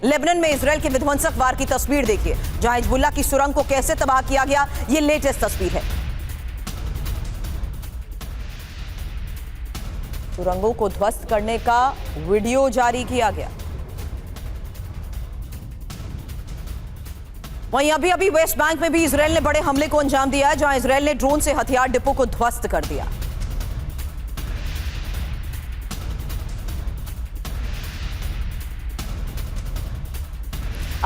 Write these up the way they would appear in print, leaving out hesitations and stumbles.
Lebanon में Israel के विध्वंसक वार की तस्वीर देखिए, जहां हिजबुल्लाह की सुरंग को कैसे तबाह किया गया, ये लेटेस्ट तस्वीर है। सुरंगों को ध्वस्त करने का वीडियो जारी किया गया। वहीं अभी वेस्ट बैंक में भी इजराइल ने बड़े हमले को अंजाम दिया है, जहां इजराइल ने ड्रोन से हथियार डिपो को ध्वस्त कर दिया।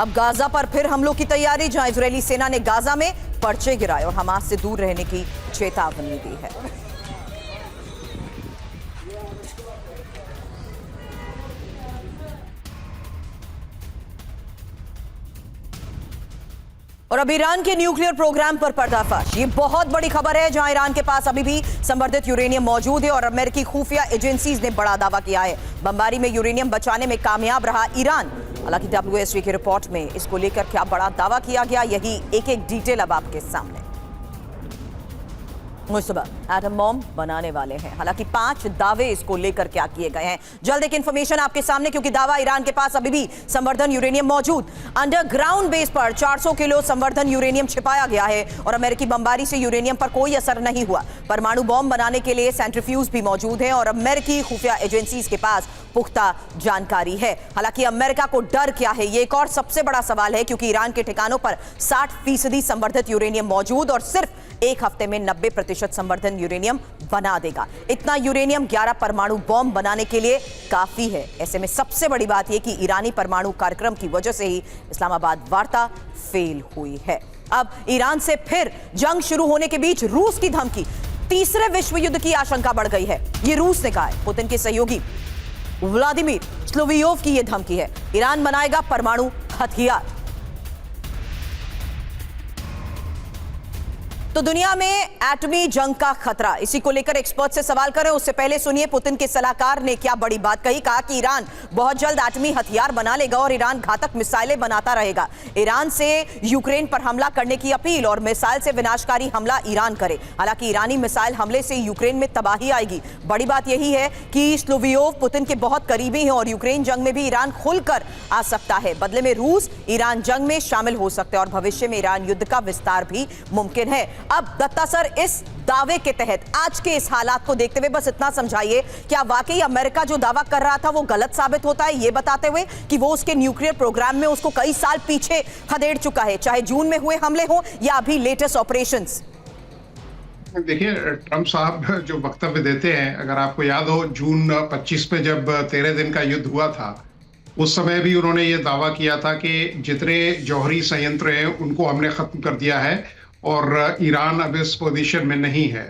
अब गाजा पर फिर हमलों की तैयारी, जहां इजरायली सेना ने गाजा में पर्चे गिराए और हमास से दूर रहने की चेतावनी दी है। और अब ईरान के न्यूक्लियर प्रोग्राम पर पर्दाफाश। ये बहुत बड़ी खबर है, जहां ईरान के पास अभी भी संवर्धित यूरेनियम मौजूद है और अमेरिकी खुफिया एजेंसीज ने बड़ा दावा किया है। बमबारी में यूरेनियम बचाने में कामयाब रहा ईरान। हालांकि WSG की रिपोर्ट में इसको लेकर क्या बड़ा दावा किया गया, यही एक एक डिटेल अब आपके सामने। मुस्तबा एटम बॉम्ब बनाने वाले हैं। हालांकि 5 दावे इसको लेकर क्या किए गए हैं, जल्द एक इंफॉर्मेशन आपके सामने, क्योंकि दावा ईरान के पास अभी भी संवर्धन यूरेनियम मौजूद। अंडरग्राउंड बेस पर 400 किलो संवर्धन यूरेनियम छिपाया गया है और अमेरिकी बमबारी से यूरेनियम पर कोई असर नहीं हुआ। परमाणु बॉम्ब बनाने के लिए सेंट्रीफ्यूज भी मौजूद है और अमेरिकी खुफिया एजेंसीज के पास पुख्ता जानकारी है। हालांकि अमेरिका को डर क्या है, ये एक और सबसे बड़ा सवाल है, क्योंकि ईरान के ठिकानों पर 60% संवर्धित यूरेनियम मौजूद और सिर्फ एक हफ्ते में 90% संवर्धन यूरेनियम बना देगा। इतना यूरेनियम 11 परमाणु बॉम्ब बनाने के लिए काफी है। ऐसे में सबसे बड़ी बात यह कि ईरानी परमाणु कार्यक्रम की वजह से ही इस्लामाबाद वार्ता फेल हुई है। अब ईरान से फिर जंग शुरू होने के बीच रूस की धमकी, तीसरे विश्व युद्ध की आशंका बढ़ गई है। ये रूस ने कहा है। पुतिन के सहयोगी व्लादिमीर स्लोवियोव की यह धमकी है, ईरान बनाएगा परमाणु हथियार। तो दुनिया में एटमी जंग का खतरा, इसी को लेकर एक्सपर्ट से सवाल करें। उससे पहले सुनिए पुतिन के सलाहकार ने क्या बड़ी बात कही। कहा कि ईरान बहुत जल्द एटमी हथियार बना लेगा और ईरान घातक मिसाइलें बनाता रहेगा। ईरान से यूक्रेन पर हमला करने की अपील और मिसाइल से विनाशकारी हमला ईरान करे। हालांकि ईरानी मिसाइल हमले से यूक्रेन में तबाही आएगी। बड़ी बात यही है कि स्लोवियोव पुतिन के बहुत करीबी हैं और यूक्रेन जंग में भी ईरान खुलकर आ सकता है। बदले में रूस ईरान जंग में शामिल हो सकते हैं और भविष्य में ईरान युद्ध का विस्तार भी मुमकिन है। अब दत्ता सर, इस दावे के तहत आज के इस हालात को देखते हुए बस इतना समझाइए, क्या वाकई अमेरिका जो दावा कर रहा था वो गलत साबित होता है, ये बताते हुए कि वो उसके न्यूक्लियर प्रोग्राम में उसको कई साल पीछे खदेड़ चुका है, चाहे जून में हुए हमले हो या अभी लेटेस्ट ऑपरेशंस। देखिए, ट्रंप साहब जो वक्तव्य देते हैं, अगर आपको याद हो जून 25 पे जब 13 दिन का युद्ध हुआ था, उस समय भी उन्होंने ये दावा किया था कि जितने जौहरी संयंत्र हैं उनको हमने खत्म कर दिया है और ईरान अब इस पोजीशन में नहीं है।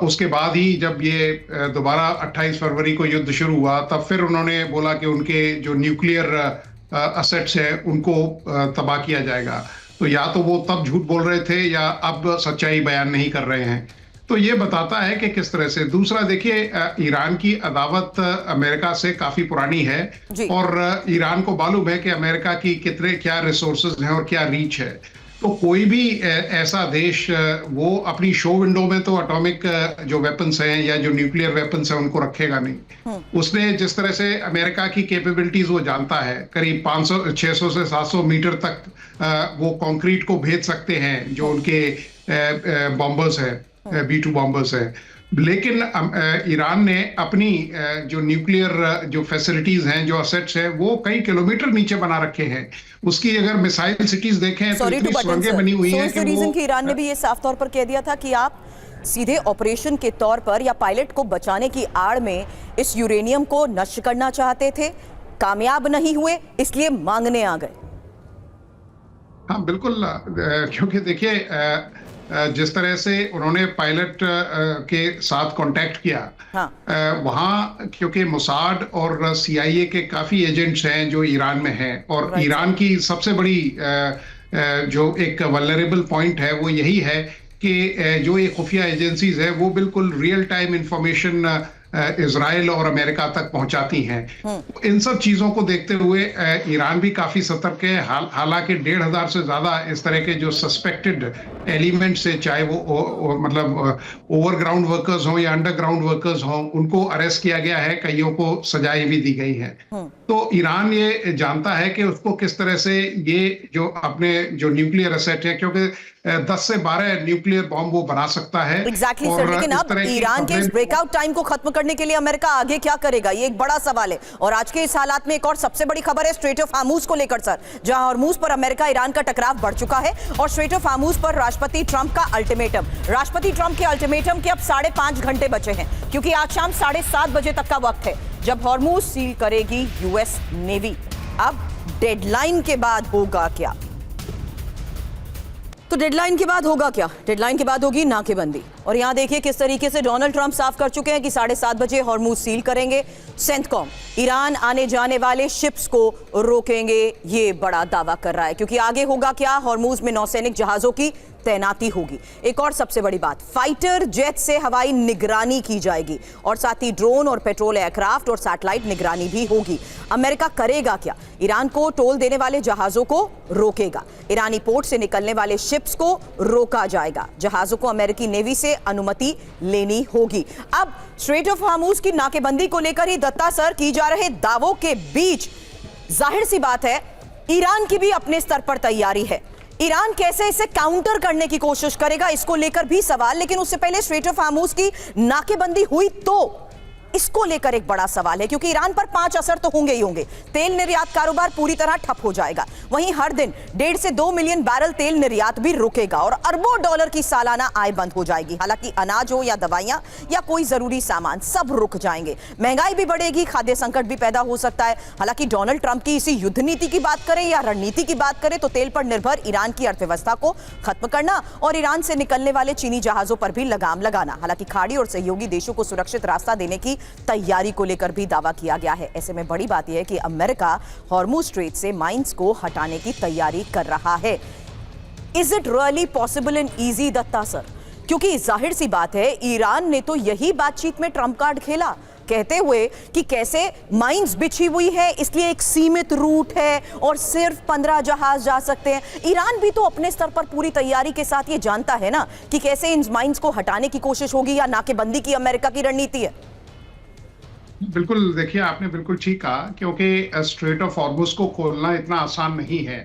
उसके बाद ही जब ये दोबारा 28 फरवरी को युद्ध शुरू हुआ, तब फिर उन्होंने बोला कि उनके जो न्यूक्लियर असेट्स हैं उनको तबाह किया जाएगा। तो या तो वो तब झूठ बोल रहे थे या अब सच्चाई बयान नहीं कर रहे हैं। तो ये बताता है कि किस तरह से। दूसरा देखिए, ईरान की अदावत अमेरिका से काफी पुरानी है और ईरान को मालूम है कि अमेरिका की कितने क्या रिसोर्सेज हैं और क्या रीच है। तो कोई भी ऐसा देश वो अपनी शो विंडो में तो एटॉमिक जो वेपन्स हैं या जो न्यूक्लियर वेपन्स हैं उनको रखेगा नहीं। उसने जिस तरह से अमेरिका की कैपेबिलिटीज वो जानता है, करीब 600 से 700 मीटर तक वो कंक्रीट को भेज सकते हैं, जो उनके बॉम्बर्स हैं, B-2 बॉम्बर्स हैं। लेकिन ईरान ने अपनी जो न्यूक्लियर जो फैसिलिटीज हैं, जो असेट्स हैं, वो कई किलोमीटर नीचे बना रखे हैं। उसकी अगर मिसाइल सिटीज देखें तो इतनी सुरंगें बनी हुई हैं कि रीजन कि ईरान ने भी ये साफ तौर पर कह दिया था कि आप सीधे ऑपरेशन के तौर पर या पायलट को बचाने की आड़ में इस यूरेनियम को नष्ट करना चाहते थे, कामयाब नहीं हुए, इसलिए मांगने आ गए। हाँ बिल्कुल, क्योंकि देखिए जिस तरह से उन्होंने पायलट के साथ कांटेक्ट किया, वहाँ क्योंकि मोसाद और CIA के काफी एजेंट्स हैं जो ईरान में हैं और ईरान की सबसे बड़ी जो एक वल्नरेबल पॉइंट है वो यही है कि जो ये खुफिया एजेंसीज है वो बिल्कुल रियल टाइम इंफॉर्मेशन इजराइल और अमेरिका तक पहुंचाती हैं। इन सब चीजों को देखते हुए ईरान भी काफी सतर्क है। हालांकि 1,500 से ज्यादा इस तरह के जो सस्पेक्टेड एलिमेंट्स है, चाहे वो मतलब ओवरग्राउंड वर्कर्स हों या अंडरग्राउंड वर्कर्स हों, उनको अरेस्ट किया गया है, कईयों को सजाएं भी दी गई है। तो ईरान ये जानता है कि उसको किस तरह से ये जो अपने जो न्यूक्लियर एसेट है, क्योंकि 10 से 12 न्यूक्लियर बॉम्ब वो बना सकता है। एग्जैक्टली और सर, लेकिन इस अब तरह की ईरान के इस खबरें- ब्रेकआउट टाइम को खत्म करने के लिए अमेरिका आगे क्या करेगा, ये एक बड़ा सवाल है। और आज के इस हालात में एक और सबसे बड़ी खबर है स्ट्रेट ऑफ हार्मूज को लेकर सर, जहां हार्मूज पर अमेरिका ईरान का टकराव बढ़ चुका है और स्ट्रेट ऑफ हार्मूज पर राष्ट्रपति ट्रंप का अल्टीमेटम। राष्ट्रपति ट्रंप के अल्टीमेटम के अब 5.5 घंटे बचे हैं, क्योंकि आज शाम 7:30 बजे तक का वक्त है जब हार्मूज सील करेगी यूएस नेवी। अब डेडलाइन के बाद होगा क्या? तो डेडलाइन के बाद होगा क्या? डेडलाइन के बाद होगी नाकेबंदी। और यहां देखिए किस तरीके से डोनाल्ड ट्रंप साफ कर चुके हैं कि 7:30 बजे हार्मूज सील करेंगे। सेंटकॉम ईरान आने जाने वाले शिप्स को रोकेंगे, ये बड़ा दावा कर रहा है, क्योंकि आगे होगा क्या? हार्मूज में नौसैनिक जहाजों की तैनाती होगी। एक और सबसे बड़ी बात, फाइटर जेट से हवाई निगरानी की जाएगी और साथ ही ड्रोन और पेट्रोल एयरक्राफ्ट और सैटेलाइट निगरानी भी होगी। अमेरिका करेगा क्या? ईरान को टोल देने वाले जहाजों को रोकेगा, ईरानी पोर्ट से निकलने वाले शिप्स को रोका जाएगा, जहाजों को अमेरिकी नेवी से अनुमति लेनी होगी। अब स्ट्रेट ऑफ हार्मूज की नाकेबंदी को लेकर ही दत्ता सर की जा रहे दावों के बीच जाहिर सी बात है ईरान की भी अपने स्तर पर तैयारी है। ईरान कैसे इसे काउंटर करने की कोशिश करेगा, इसको लेकर भी सवाल। लेकिन उससे पहले स्ट्रेट ऑफ हार्मूज की नाकेबंदी हुई तो इसको लेकर एक बड़ा सवाल है, क्योंकि ईरान पर 5 असर तो होंगे ही होंगे। तेल निर्यात कारोबार पूरी तरह ठप हो जाएगा, वहीं हर दिन 1.5 से 2 मिलियन बैरल तेल निर्यात भी रुकेगा और अरबों डॉलर की सालाना आय बंद हो जाएगी। हालांकि अनाज हो या दवाइयां या कोई जरूरी सामान, सब रुक जाएंगे। महंगाई भी बढ़ेगी, खाद्य संकट भी पैदा हो सकता है। हालांकि डोनाल्ड ट्रंप की इसी युद्ध नीति की बात करें या रणनीति की बात करें तो तेल पर निर्भर ईरान की अर्थव्यवस्था को खत्म करना और ईरान से निकलने वाले चीनी जहाजों पर भी लगाम लगाना। हालांकि खाड़ी और सहयोगी देशों को सुरक्षित रास्ता देने की तैयारी को लेकर भी दावा किया गया है। ऐसे में बड़ी बात यह है कि अमेरिका हॉर्मूज स्ट्रेट से माइंस को हटाने की तैयारी कर रहा है। Is it really possible and easy Datta sir? क्योंकि जाहिर सी बात है ईरान ने तो यही बातचीत में ट्रंप कार्ड खेला, कहते हुए कि कैसे माइंस बिछी हुई है, इसलिए एक सीमित रूट है और सिर्फ 15 जहाज जा सकते हैं। ईरान भी तो अपने स्तर पर पूरी तैयारी के साथ ये जानता है ना कि कैसे इन माइंस को हटाने की कोशिश होगी या नाकेबंदी की अमेरिका की रणनीति है। बिल्कुल, देखिए आपने बिल्कुल ठीक कहा, क्योंकि स्ट्रेट ऑफ हॉर्मूज को खोलना इतना आसान नहीं है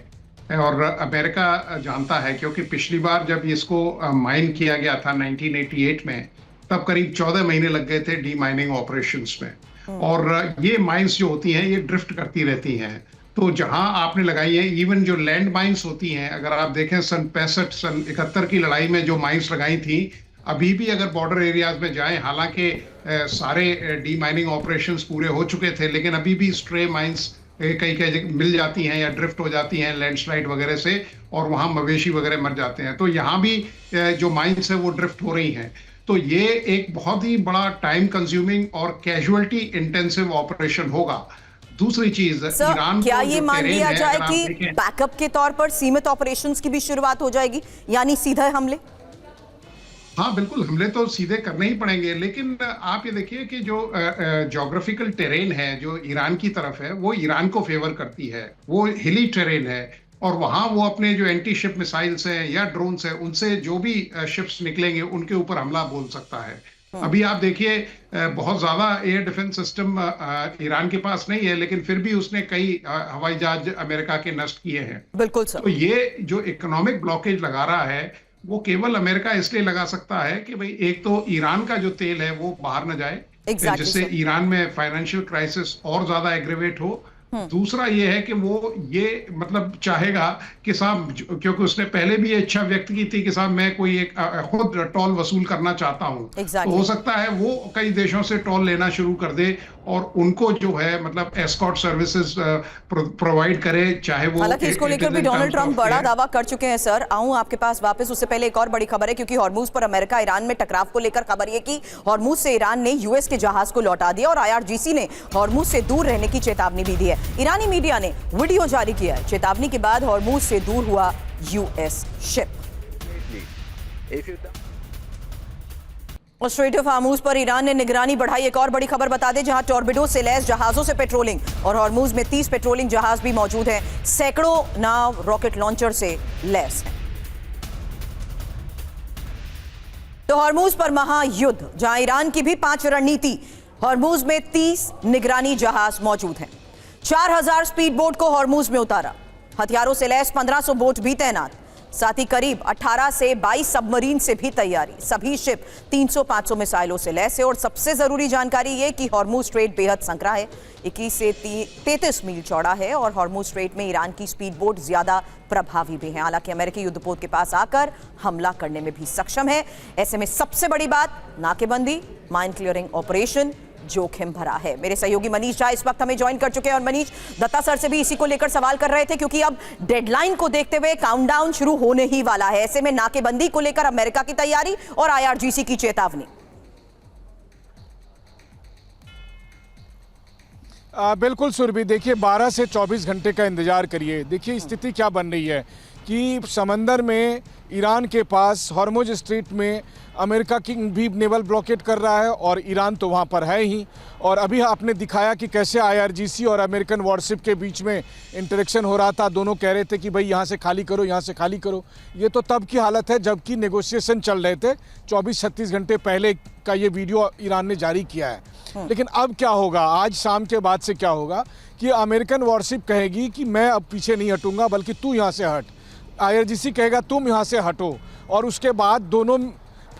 और अमेरिका जानता है, क्योंकि पिछली बार जब इसको माइन किया गया था 1988 में, तब करीब 14 महीने लग गए थे डी माइनिंग ऑपरेशंस में। और ये माइंस जो होती हैं ये ड्रिफ्ट करती रहती हैं, तो जहां आपने लगाई है, इवन जो लैंड माइंस होती हैं, अगर आप देखें सन 71 की लड़ाई में जो माइंस लगाई थी, अभी भी अगर बॉर्डर एरियाज में जाएं, हालांकि सारे डी माइनिंग ऑपरेशंस पूरे हो चुके थे, लेकिन अभी भी स्ट्रे माइंस कई कई मिल जाती हैं या ड्रिफ्ट हो जाती हैं लैंडस्लाइड वगैरह से, और वहां मवेशी वगैरह मर जाते हैं। तो यहाँ भी जो माइंस है वो ड्रिफ्ट हो रही हैं। तो ये एक बहुत ही बड़ा टाइम कंज्यूमिंग और कैजुअलिटी इंटेंसिव ऑपरेशन होगा। दूसरी चीज, ईरान क्या को ये जो मान टेरेन लिया है, जाए अगर आप कि देखें- बैकअप के तौर पर सीमित ऑपरेशंस की भी शुरुआत हो जाएगी, यानी सीधे हमले? हाँ बिल्कुल, हमले तो सीधे करने ही पड़ेंगे, लेकिन आप ये देखिए कि जो ज्योग्राफिकल टेरेन है जो ईरान की तरफ है, वो ईरान को फेवर करती है। वो हिली टेरेन है और वहां वो अपने जो एंटी शिप मिसाइल्स हैं या ड्रोन्स हैं, उनसे जो भी शिप्स निकलेंगे उनके ऊपर हमला बोल सकता है। अभी आप देखिए बहुत ज्यादा एयर डिफेंस सिस्टम ईरान के पास नहीं है, लेकिन फिर भी उसने कई हवाई जहाज अमेरिका के नष्ट किए हैं। बिल्कुल सर। तो ये जो इकोनॉमिक ब्लॉकेज लगा रहा है, वो केवल अमेरिका इसलिए लगा सकता है कि भाई एक तो ईरान का जो तेल है वो बाहर न जाए, जिससे ईरान में फाइनेंशियल क्राइसिस और ज्यादा एग्रीवेट हो। दूसरा ये है कि वो ये मतलब चाहेगा कि साहब, क्योंकि उसने पहले भी ये इच्छा व्यक्त की थी कि साहब मैं कोई एक खुद टोल वसूल करना चाहता हूं। तो हो सकता है वो कई देशों से टोल लेना शुरू कर दे और उनको जो है मतलब एस्कॉर्ट सर्विसेज प्रोवाइड करे, चाहे वो। हालांकि इसको लेकर भी डोनाल्ड ट्रंप बड़ा दावा कर चुके हैं। सर आऊं आपके पास वापस, उससे पहले एक और बड़ी खबर है, क्योंकि हॉर्मूज पर अमेरिका ईरान में टकराव को लेकर खबर यह कि हॉर्मूज से ईरान ने यूएस के जहाज को लौटा दिया और IRGC ने हॉर्मूज से दूर रहने की चेतावनी भी दी है। ईरानी मीडिया ने वीडियो जारी किया है। चेतावनी के बाद हॉर्मूज से दूर हुआ यूएस शिप। और स्ट्रेट ऑफ हार्मूज पर ईरान ने निगरानी बढ़ाई। एक और बड़ी खबर बता दें, जहां टॉर्बिडो से लैस जहाजों से पेट्रोलिंग, और हॉर्मूज में 30 पेट्रोलिंग जहाज भी मौजूद हैं। सैकड़ों नाव रॉकेट लॉन्चर से लैस हैं। तो हॉर्मूज पर महायुद्ध, जहां ईरान की भी 5 रणनीति। हॉर्मूज में 30 निगरानी जहाज मौजूद हैं। 4000 स्पीड बोट को हॉर्मूज में उतारा, हथियारों से लैस 1500 बोट भी तैनात, साथ ही करीब 18 से 22 सबमरीन से भी तैयारी। सभी शिप 300-500 मिसाइलों से लैस है। और सबसे जरूरी जानकारी ये कि हॉर्मूज स्ट्रेट बेहद संकरा है, 21 से 33 मील चौड़ा है और हॉर्मूज स्ट्रेट में ईरान की स्पीड बोट ज्यादा प्रभावी भी है। हालांकि अमेरिकी युद्धपोत के पास आकर हमला करने में भी सक्षम है। ऐसे में सबसे बड़ी बात नाकेबंदी, माइन क्लियरिंग ऑपरेशन जोखिम भरा है। मेरे सहयोगी मनीष झा इस वक्त हमें ज्वाइन कर चुके हैं और मनीष, दत्ता सर से भी इसी को लेकर सवाल कर रहे थे क्योंकि अब डेडलाइन को देखते हुए काउंटडाउन शुरू होने ही वाला है। ऐसे में नाकेबंदी को लेकर अमेरिका की तैयारी और IRGC की चेतावनी। बिल्कुल सुरभि, देखिए 12 से 24 घंटे का इंतजार करिए। देखिए स्थिति क्या बन रही है कि समंदर में ईरान के पास हॉर्मुज स्ट्रेट में अमेरिका की भी नेवल ब्लॉकेट कर रहा है और ईरान तो वहाँ पर है ही। और अभी आपने दिखाया कि कैसे IRGC और अमेरिकन वॉरशिप के बीच में इंटरेक्शन हो रहा था। दोनों कह रहे थे कि भाई यहाँ से खाली करो, यहाँ से खाली करो। ये तो तब की हालत है जबकि नेगोशिएशन चल रहे थे। 24-36 घंटे पहले का ये वीडियो ईरान ने जारी किया है। लेकिन अब क्या होगा, आज शाम के बाद से क्या होगा कि अमेरिकन वॉरशिप कहेगी कि मैं अब पीछे नहीं हटूंगा बल्कि तू यहाँ से हट, IRGC कहेगा तुम यहाँ से हटो, और उसके बाद दोनों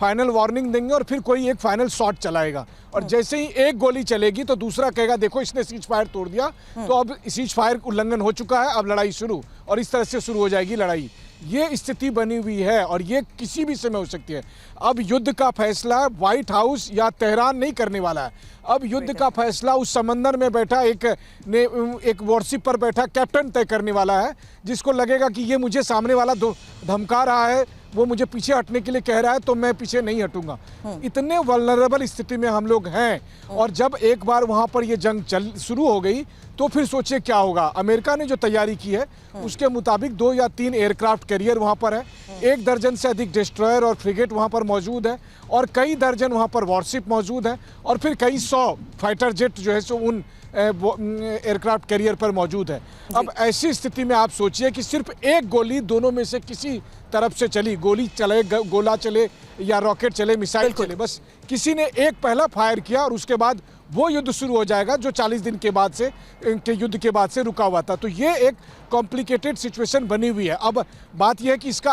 फाइनल वार्निंग देंगे और फिर कोई एक फाइनल शॉट चलाएगा। और जैसे ही एक गोली चलेगी तो दूसरा कहेगा देखो इसने सीज फायर तोड़ दिया, तो अब सीज फायर उल्लंघन हो चुका है, अब लड़ाई शुरू, और इस तरह से शुरू हो जाएगी लड़ाई। ये स्थिति बनी हुई है और ये किसी भी समय हो सकती है। अब युद्ध का फैसला व्हाइट हाउस या तेहरान नहीं करने वाला है। अब युद्ध का फैसला उस समंदर में बैठा एक वॉरशिप पर बैठा कैप्टन तय करने वाला है, जिसको लगेगा कि ये मुझे सामने वाला धमका रहा है, वो मुझे पीछे हटने के लिए कह रहा है, तो मैं पीछे नहीं हटूंगा। इतने वल्नरेबल स्थिति में हम लोग हैं। और जब एक बार वहां पर ये जंग शुरू हो गई तो फिर सोचिए क्या होगा। अमेरिका ने जो तैयारी की है उसके मुताबिक 2 या 3 एयरक्राफ्ट कैरियर वहां पर है, 1 दर्जन से अधिक डिस्ट्रॉयर और फ्रिगेट वहां पर मौजूद है, और कई दर्जन वहां पर वॉरशिप मौजूद है, और फिर कई 100 फाइटर जेट जो है सो उन एयरक्राफ्ट कैरियर पर मौजूद है। अब ऐसी स्थिति में आप सोचिए कि सिर्फ एक गोली दोनों में से किसी तरफ से चली, गोली चले, गोला चले या रॉकेट चले, मिसाइल चले, बस किसी ने एक पहला फायर किया और उसके बाद वो युद्ध शुरू हो जाएगा जो 40 दिन के बाद से के युद्ध के बाद से रुका हुआ था। तो ये एक कॉम्प्लिकेटेड सिचुएशन बनी हुई है। अब बात यह है कि इसका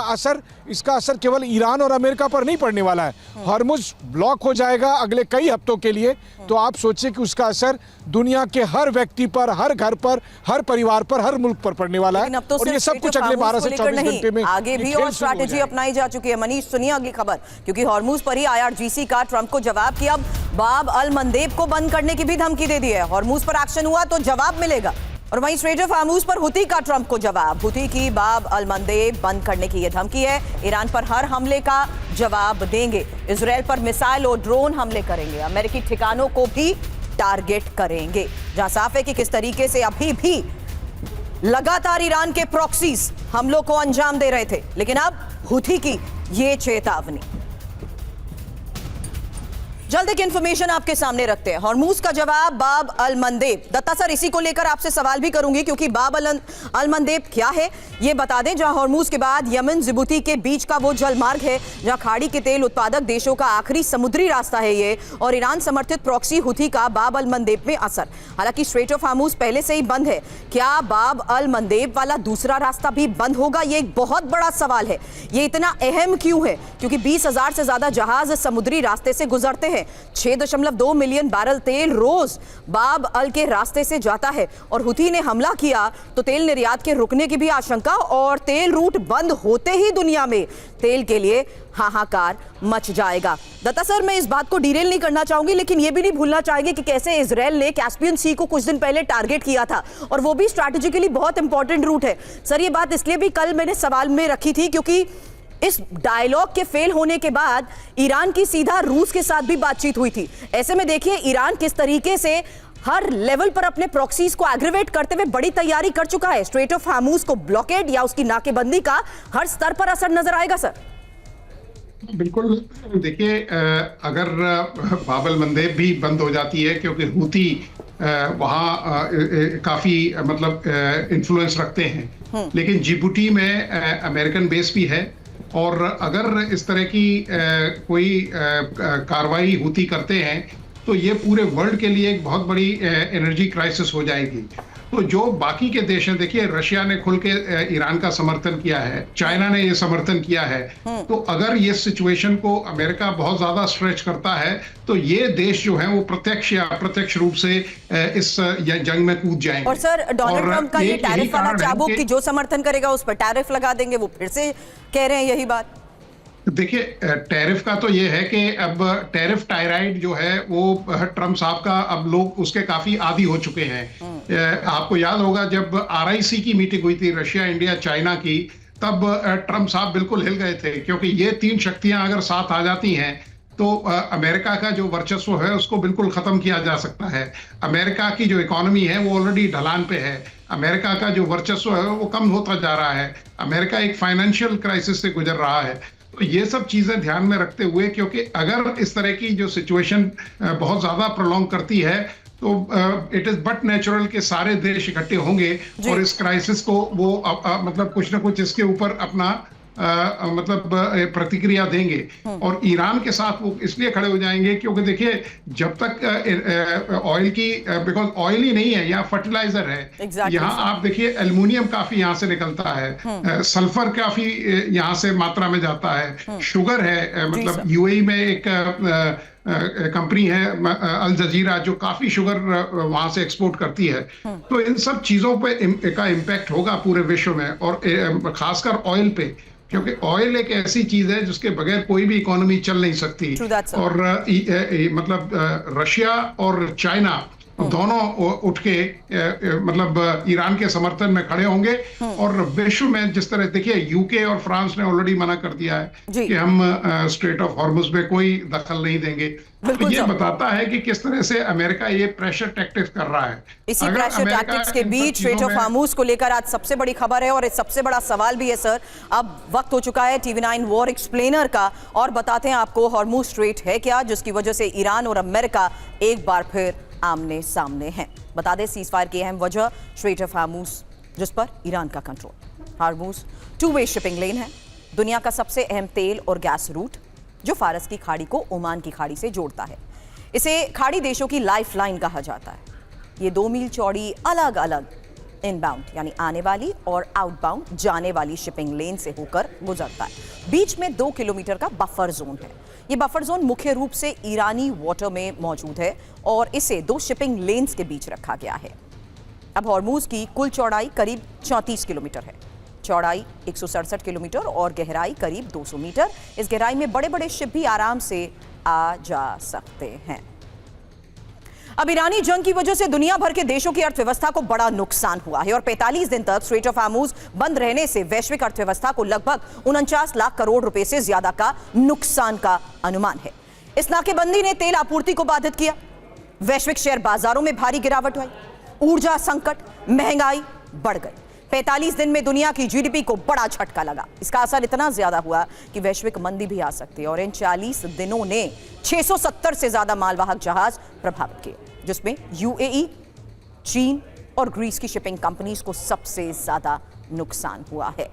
असर केवल ईरान और अमेरिका पर नहीं पड़ने वाला है। हॉर्मुज ब्लॉक हो जाएगा अगले कई हफ्तों के लिए, तो आप सोचिए कि उसका असर दुनिया के हर व्यक्ति पर, हर घर पर, हर परिवार पर, हर मुल्क पर पड़ने वाला है। और ये सब कुछ अगले 12 से 24 घंटे में आगे भी और स्ट्रैटेजी अपनाई जा चुकी है। मनीष सुनिए अगली खबर, क्योंकि हॉर्मुज पर ही IRGC का ट्रंप को जवाब कि अब बाब अल मंदेब को बंद करने की भी धमकी दे दी है। हॉर्मुज पर एक्शन हुआ तो जवाब मिलेगा। और वहीं स्ट्रेट ऑफ हॉर्मुज पर हुती का ट्रंप को जवाब, हुती की बाब अल मंदेब बंद करने की यह धमकी है। ईरान पर हर हमले का जवाब देंगे, इजराइल पर मिसाइल और ड्रोन हमले करेंगे, अमेरिकी ठिकानों को भी टारगेट करेंगे। जहां साफ है कि किस तरीके से अभी भी लगातार ईरान के प्रॉक्सीज हमलों को अंजाम दे रहे थे, लेकिन अब हुती की ये चेतावनी। जल्द एक इंफॉर्मेशन आपके सामने रखते हैं। हॉर्मुज का जवाब बाब अल मंदेब। दत्ता सर इसी को लेकर आपसे सवाल भी करूंगी, क्योंकि बाब अल मंदेब क्या है ये बता दें। जहां हॉर्मुज के बाद यमन जिबूती के बीच का वो जल मार्ग है जहां खाड़ी के तेल उत्पादक देशों का आखिरी समुद्री रास्ता है ये, और ईरान समर्थित प्रॉक्सी हुती का बाब अल मंदेब में असर। हालांकि स्ट्रेट ऑफ हॉर्मुज पहले से ही बंद है, क्या बाब अल मंदेब वाला दूसरा रास्ता भी बंद होगा? ये एक बहुत बड़ा सवाल है। ये इतना अहम क्यों है? क्योंकि 20,000 से ज्यादा जहाज समुद्री रास्ते से गुजरते हैं। 6.2 मिलियन बैरल तेल रोज बाब अल के रास्ते से जाता है, और हुती ने हमला किया तो तेल निर्यात के रुकने की भी आशंका, और तेल रूट बंद होते ही दुनिया में तेल के लिए हाहाकार मच जाएगा। दत्ता सर मैं इस बात को डिटेल नहीं करना चाहूंगी, लेकिन यह भी नहीं भूलना चाहेंगे कि कैसे इजराइल ने कैस्पियन सी को कुछ दिन पहले टारगेट किया था, और वो भी स्ट्रैटेजिकली बहुत इंपॉर्टेंट रूट है। सर ये बात इसलिए भी कल मैंने सवाल में रखी थी क्योंकि इस डायलॉग के फेल होने के बाद ईरान की सीधा रूस के साथ भी बातचीत हुई थी। ऐसे में देखिए ईरान किस तरीके से हर लेवल पर अपने प्रॉक्सीज को एग्रीवेट करते हुए बड़ी तैयारी कर चुका है। स्ट्रेट ऑफ हॉर्मुज को ब्लॉकेड या उसकी नाकेबंदी का हर स्तर पर असर नजर आएगा सर। बिल्कुल, देखिए अगर बाब अल मंदेब भी बंद हो जाती है, क्योंकि हुती वहाँ काफी मतलब इन्फ्लुएंस रखते हैं, लेकिन जिबूती में अमेरिकन बेस भी है, और अगर इस तरह की कोई कार्रवाई हुती करते हैं तो ये पूरे वर्ल्ड के लिए एक बहुत बड़ी एनर्जी क्राइसिस हो जाएगी। तो जो बाकी के देश हैं, देखिए रशिया ने खुल के ईरान का समर्थन किया है, चाइना ने ये समर्थन किया है। तो अगर ये सिचुएशन को अमेरिका बहुत ज्यादा स्ट्रेच करता है तो ये देश जो है वो प्रत्यक्ष या अप्रत्यक्ष रूप से इस जंग में कूद जाएंगे। और सर डोनाल्ड ट्रंप का ये टैरिफ वाला चाबुक कि जो समर्थन करेगा उस पर टैरिफ लगा देंगे, वो फिर से कह रहे हैं यही बात। देखिए टैरिफ का तो ये है कि अब टैरिफ टायराइड जो है वो ट्रम्प साहब का अब लोग उसके काफी आदी हो चुके हैं। आपको याद होगा जब RIC की मीटिंग हुई थी रशिया, इंडिया, चाइना की, तब ट्रम्प साहब बिल्कुल हिल गए थे, क्योंकि ये तीन शक्तियां अगर साथ आ जाती हैं तो अमेरिका का जो वर्चस्व है उसको बिल्कुल खत्म किया जा सकता है। अमेरिका की जो इकोनॉमी है वो ऑलरेडी ढलान पे है, अमेरिका का जो वर्चस्व है वो कम होता जा रहा है, अमेरिका एक फाइनेंशियल क्राइसिस से गुजर रहा है। तो ये सब चीजें ध्यान में रखते हुए, क्योंकि अगर इस तरह की जो सिचुएशन बहुत ज्यादा प्रोलॉन्ग करती है तो इट इज बट नेचुरल कि सारे देश इकट्ठे होंगे और इस क्राइसिस को वो मतलब कुछ ना कुछ इसके ऊपर अपना मतलब प्रतिक्रिया देंगे। और ईरान के साथ वो इसलिए खड़े हो जाएंगे क्योंकि देखिए जब तक ऑयल की, बिकॉज ऑयल ही नहीं है, यहाँ फर्टिलाइजर है, यहाँ आप देखिए एल्युमिनियम काफी यहाँ से निकलता है, सल्फर काफी यहाँ से मात्रा में जाता है, शुगर है, मतलब UAE में एक कंपनी है अल जजीरा जो काफी शुगर वहां से एक्सपोर्ट करती है। तो इन सब चीजों पे का इम्पैक्ट होगा पूरे विश्व में, और खासकर ऑयल पे, क्योंकि ऑयल एक ऐसी चीज है जिसके बगैर कोई भी इकोनॉमी चल नहीं सकती। और मतलब रशिया और चाइना दोनों उठ के मतलब ईरान के समर्थन में खड़े होंगे। और विश्व में जिस तरह देखिए यूके और फ्रांस ने ऑलरेडी मना कर दिया है कि हम स्ट्रेट ऑफ हॉर्मुज में कोई दखल नहीं देंगे। तो ये बताता है कि किस तरह से अमेरिका ये प्रेशर टैक्टिक्स कर रहा है। इसी प्रेशर टैक्टिक्स के बीच स्ट्रेट ऑफ हॉर्मुज को लेकर आज सबसे बड़ी खबर है और एक सबसे बड़ा सवाल भी है। सर अब वक्त हो चुका है TV9 वॉर एक्सप्लेनर का, और बताते हैं आपको हॉर्मुज स्ट्रेट है क्या जिसकी वजह से ईरान और अमेरिका एक बार फिर आमने सामने हैं। बता दें सीजफायर की अहम वजह स्ट्रेट ऑफ हॉर्मुज, जिस पर ईरान का कंट्रोल। हॉर्मुज 2-वे शिपिंग लेन है, दुनिया का सबसे अहम तेल और गैस रूट जो फारस की खाड़ी को ओमान की खाड़ी से जोड़ता है। इसे खाड़ी देशों की लाइफलाइन कहा जाता है। ये 2 मील चौड़ी अलग अलग इनबाउंड यानी आने वाली और आउटबाउंड जाने वाली शिपिंग लेन से होकर गुजरता है। बीच में 2 किलोमीटर का बफर जोन है। ये बफर जोन मुख्य रूप से ईरानी वाटर में मौजूद है और इसे 2 शिपिंग लेन्स के बीच रखा गया है। अब हॉर्मुज की कुल चौड़ाई करीब 34 किलोमीटर है, चौड़ाई 167 किलोमीटर और गहराई करीब 200 मीटर। इस गहराई में बड़े बड़े शिप भी आराम से आ जा सकते हैं। अब ईरानी जंग की वजह से दुनिया भर के देशों की अर्थव्यवस्था को बड़ा नुकसान हुआ है और 45 दिन तक स्ट्रेट ऑफ हॉर्मुज बंद रहने से वैश्विक अर्थव्यवस्था को लगभग 49 लाख करोड़ रुपए से ज्यादा का नुकसान का अनुमान है। इस नाकेबंदी ने तेल आपूर्ति को बाधित किया, वैश्विक शेयर बाजारों में भारी गिरावट हुई, ऊर्जा संकट, महंगाई बढ़ गई। 45 दिन में दुनिया की GDP को बड़ा झटका लगा। इसका असर इतना ज्यादा हुआ कि वैश्विक मंदी भी आ सकती है और इन 40 दिनों ने 670 से ज्यादा मालवाहक जहाज प्रभावित किए, जिसमें UAE, चीन और ग्रीस की शिपिंग कंपनीज को सबसे ज्यादा नुकसान हुआ है।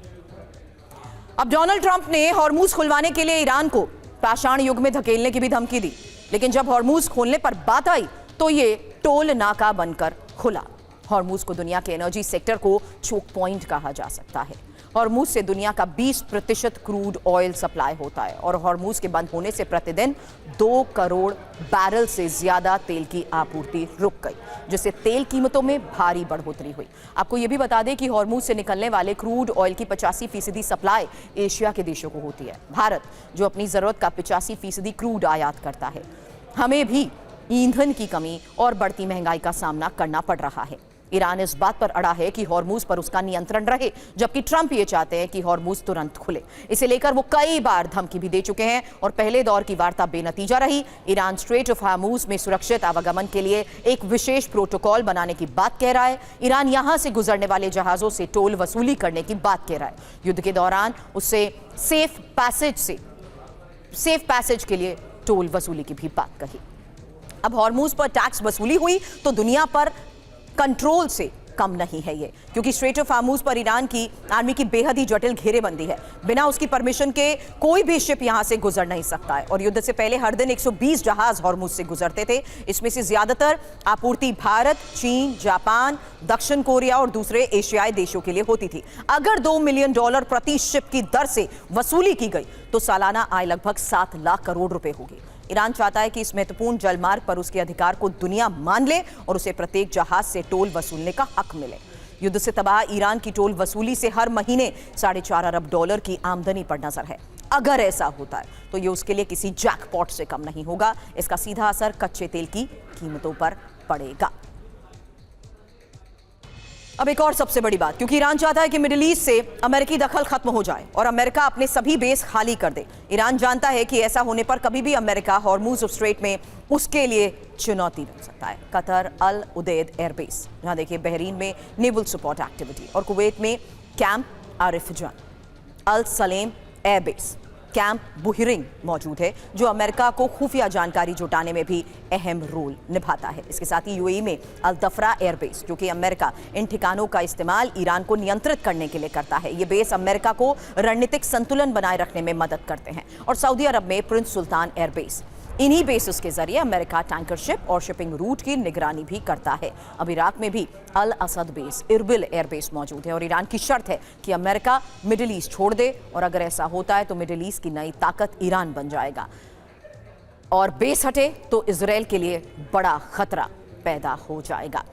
अब डोनाल्ड ट्रंप ने हॉर्मुज खुलवाने के लिए ईरान को पाषाण युग में धकेलने की भी धमकी दी, लेकिन जब हॉर्मुज खोलने पर बात आई तो ये टोल नाका बनकर खुला। हॉर्मुज को दुनिया के एनर्जी सेक्टर को चोक पॉइंट कहा जा सकता है। हॉर्मुज से दुनिया का 20% क्रूड ऑयल सप्लाई होता है और हॉर्मुज के बंद होने से प्रतिदिन 2 करोड़ बैरल से ज्यादा तेल की आपूर्ति रुक गई, जिससे तेल कीमतों में भारी बढ़ोतरी हुई। आपको यह भी बता दें कि हॉर्मुज से निकलने वाले क्रूड ऑयल की 85% सप्लाई एशिया के देशों को होती है। भारत जो अपनी जरूरत का 85% क्रूड आयात करता है, हमें भी ईंधन की कमी और बढ़ती महंगाई का सामना करना पड़ रहा है। ईरान इस बात पर अड़ा है कि हॉर्मुज पर उसका नियंत्रण रहे, जबकि ट्रंप ये चाहते हैं कि हॉर्मुज तुरंत खुले। इसे लेकर वो कई बार धमकी भी दे चुके हैं और पहले दौर की वार्ता बेनतीजा रही। ईरान स्ट्रेट ऑफ हॉर्मुज में सुरक्षित आवागमन के लिए एक विशेष प्रोटोकॉल बनाने की बात कह रहा है। ईरान यहां से गुजरने वाले जहाजों से टोल वसूली करने की बात कह रहा है। युद्ध के दौरान उससे सेफ पैसेज के लिए टोल वसूली की भी बात कही। अब हॉर्मुज पर टैक्स वसूली हुई तो दुनिया पर कंट्रोल से कम नहीं है ये, क्योंकि स्ट्रेट ऑफ हार्मूज पर ईरान की आर्मी की बेहद ही जटिल घेरेबंदी है। बिना उसकी परमिशन के कोई भी शिप यहां से गुजर नहीं सकता है और युद्ध से पहले हर दिन 120 जहाज हॉर्मूज से गुजरते थे। इसमें से ज्यादातर आपूर्ति भारत, चीन, जापान, दक्षिण कोरिया और दूसरे एशियाई देशों के लिए होती थी। अगर $2 मिलियन प्रति शिप की दर से वसूली की गई तो सालाना आय लगभग 7 लाख करोड़ रुपए होगी। ईरान चाहता है कि इस महत्वपूर्ण जलमार्ग पर उसके अधिकार को दुनिया मान ले और उसे प्रत्येक जहाज से टोल वसूलने का हक मिले। युद्ध से तबाह ईरान की टोल वसूली से हर महीने $4.5 अरब की आमदनी पर नजर है। अगर ऐसा होता है तो ये उसके लिए किसी जैकपॉट से कम नहीं होगा। इसका सीधा असर कच्चे तेल की कीमतों पर पड़ेगा। अब एक और सबसे बड़ी बात, क्योंकि ईरान चाहता है कि मिडिल ईस्ट से अमेरिकी दखल खत्म हो जाए और अमेरिका अपने सभी बेस खाली कर दे। ईरान जानता है कि ऐसा होने पर कभी भी अमेरिका हॉर्मूज स्ट्रेट में उसके लिए चुनौती बन सकता है। कतर अल उदैद एयरबेस, जहां देखिए बहरीन में नेवल सपोर्ट एक्टिविटी और कुवैत में कैंप आरिफजान, अल सलेम एयरबेस, कैंप बुहरिंग मौजूद है, जो अमेरिका को खुफिया जानकारी जुटाने में भी अहम रोल निभाता है। इसके साथ ही यूएई में अल दफरा एयरबेस, जो कि अमेरिका इन ठिकानों का इस्तेमाल ईरान को नियंत्रित करने के लिए करता है। ये बेस अमेरिका को रणनीतिक संतुलन बनाए रखने में मदद करते हैं। और सऊदी अरब में प्रिंस सुल्तान एयरबेस, इन्हीं बेसिस के जरिए अमेरिका टैंकर शिप और शिपिंग रूट की निगरानी भी करता है। अब इराक में भी अल असद बेस, इरबिल एयरबेस मौजूद है और ईरान की शर्त है कि अमेरिका मिडिल ईस्ट छोड़ दे और अगर ऐसा होता है तो मिडिल ईस्ट की नई ताकत ईरान बन जाएगा और बेस हटे तो इजराइल के लिए बड़ा खतरा पैदा हो जाएगा।